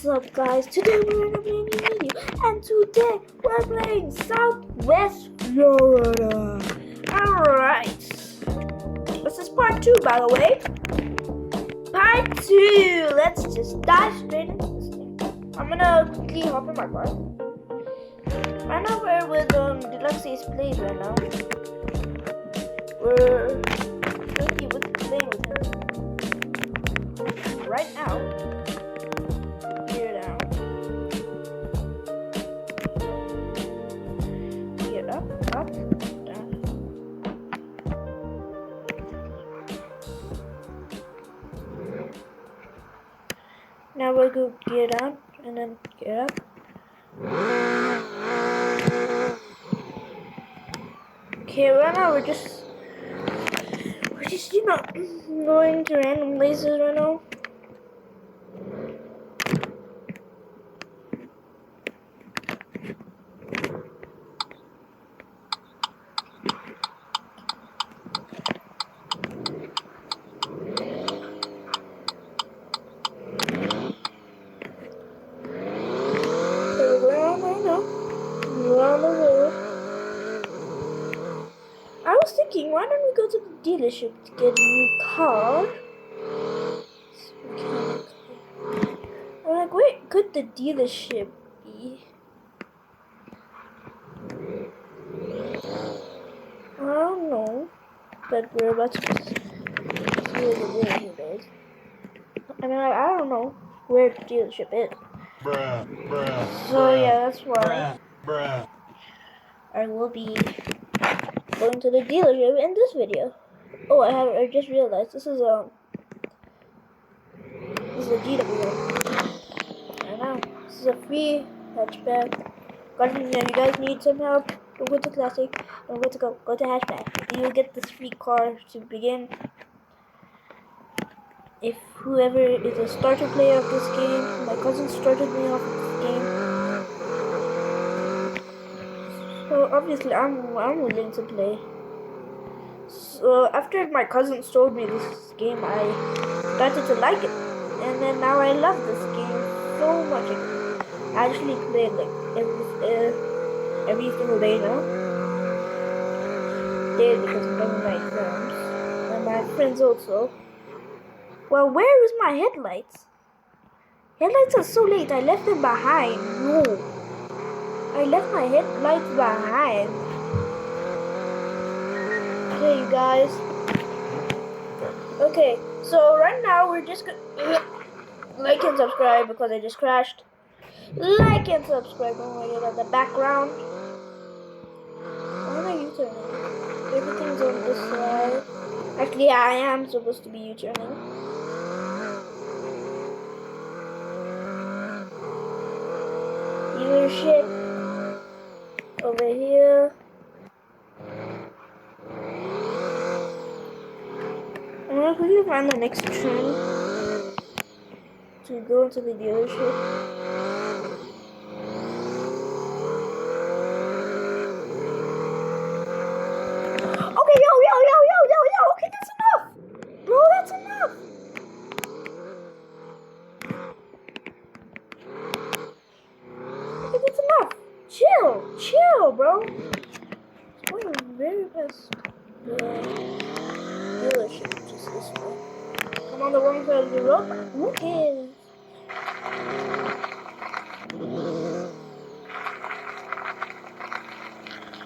What's up, guys? Today we're gonna play a new video, and today we're playing Southwest Florida. Alright. This is part 2, by the way. Part 2. Let's just dive straight into this thing. I'm gonna quickly hop in my car. Right now we're with Deluxe Ace Plays right now. We're playing with him. Right now. Up, down. Now we'll go gear down and then gear up. Okay, right now we're just going to random places right now. I was thinking, why don't we go to the dealership to get a new car? I'm like, where could the dealership be? I don't know, but we're about to see where the dealership is. I mean, I don't know where the dealership is. So yeah, that's why I will be going to the dealership in this video. Oh, I just realized this is a GW. I know this is a free hatchback. Guys, if you guys need some help, don't go to classic. Don't go to go to hatchback. You'll get this free car to begin. If whoever is a starter player of this game, my cousin started me off with this game. So obviously I'm willing to play. So after my cousin showed me this game, I started to like it, and then now I love this game so much. I actually play like every single day now. Daily because I'm done with my exams, and my friends also. Well, where is my headlights? Headlights are so late. I left them behind. No, I left my headlights behind. Okay, you guys. Okay, so right now we're just gonna like and subscribe because I just crashed. Like and subscribe. Don't worry about the background. Why am I U-turning? Everything's on this side. Actually, I am supposed to be U-turning. Dealership over here. I'm gonna quickly find the next train to go into the dealership. Okay, yo. Okay, that's enough, bro. That's enough. Okay, that's enough. Chill, bro. It's going very fast. Dealership just this way. I'm on the wrong side of the road. Who cares?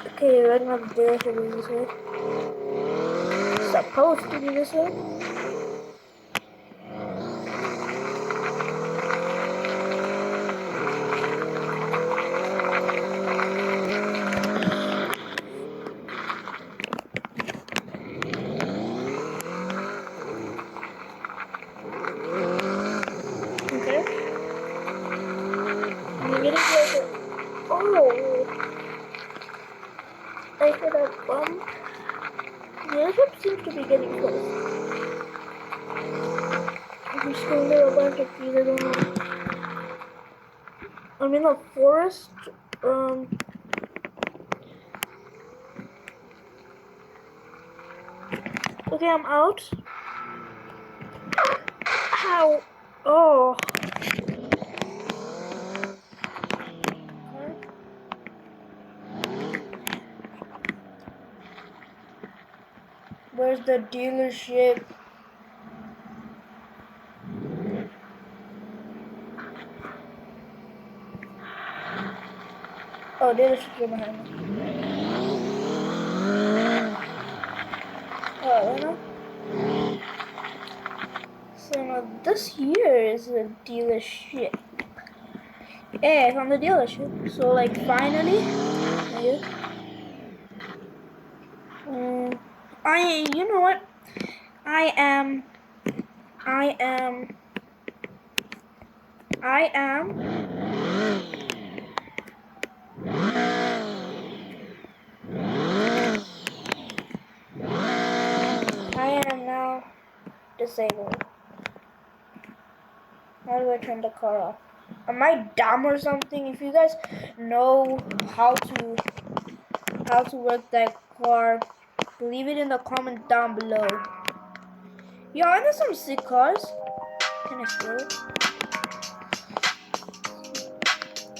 Okay, right now the dealership is this way. It's supposed to be this way. I hit a bump. The airship seems to be getting close. I'm just going to a bunch of trees. I don't know. I'm in a forest. Okay, I'm out. Ow. Oh. Where's the dealership? Oh, dealership's right behind me. Oh, I don't know. So now this here is a dealership. Hey, I found the dealership. So like finally, you know what? I am now disabled. How do I turn the car off? Am I dumb or something? If you guys know how to work that car, leave it in the comment down below. Yo, are there some sick cars? Can I steal it?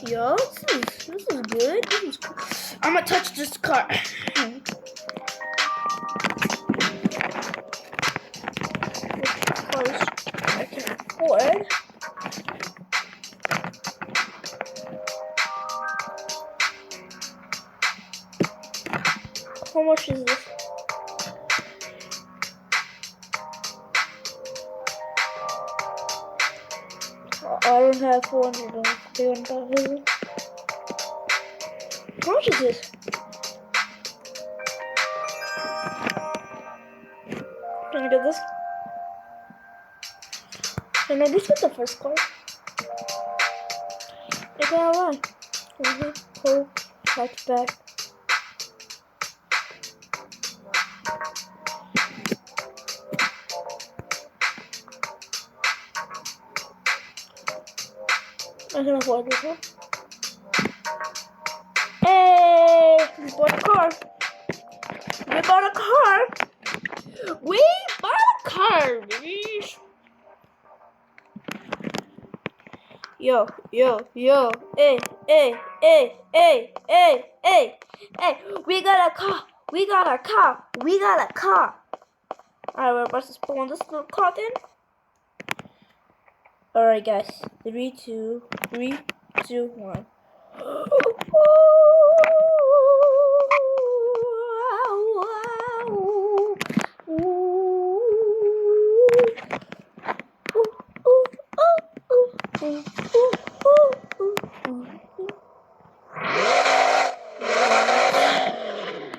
Yo, this is good. This is cool. I'm gonna touch this car. I can afford. How much is this? I don't have 400. How much is this? Can I get this? Can I just get the first card? I got one. Over, pull, back. I can afford this one. Hey! We bought a car. We bought a car, baby. Yo. Hey. We got a car. Alright, we're about to spawn this little car then. Alright, guys. 3, 2, 1.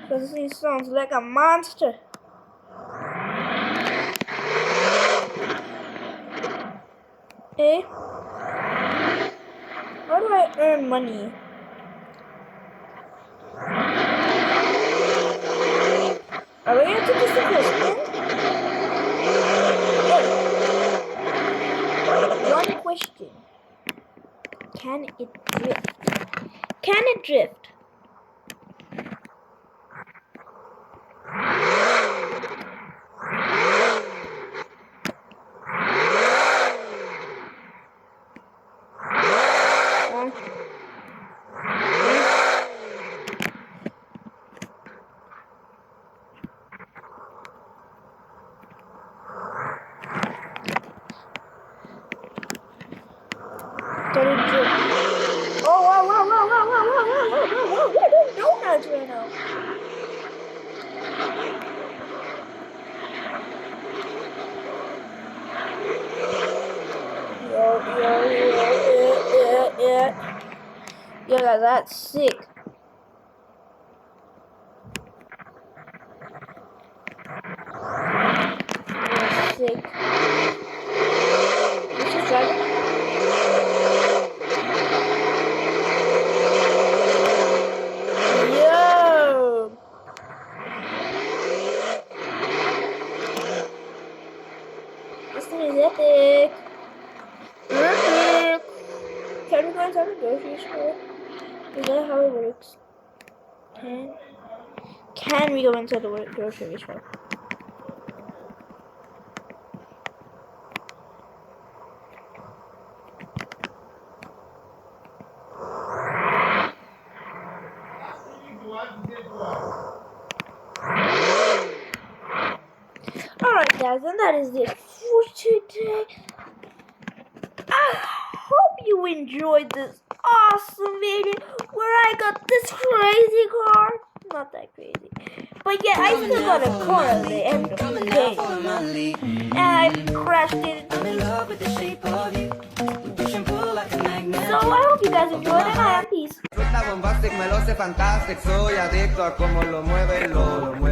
Because he sounds like a monster. Hey, how do I earn money? Are we going to do this question? One question. Can it drift? Oh, wow. We're doing donuts right now. Yo, guys, that's sick. That's sick. Let's just drive it. Yo! This thing is epic. Can we go inside the grocery store? Is that how it works? Can we go inside the grocery store? Alright guys, and that is it for today. I hope you enjoyed this awesome video where I got this crazy car. Not that crazy. But yeah, I still got a car at the end of the day. And I crashed it. So I hope you guys enjoyed and I have peace. Bombastic, me lo sé fantastic, soy adicto a como lo mueve, lo mueve.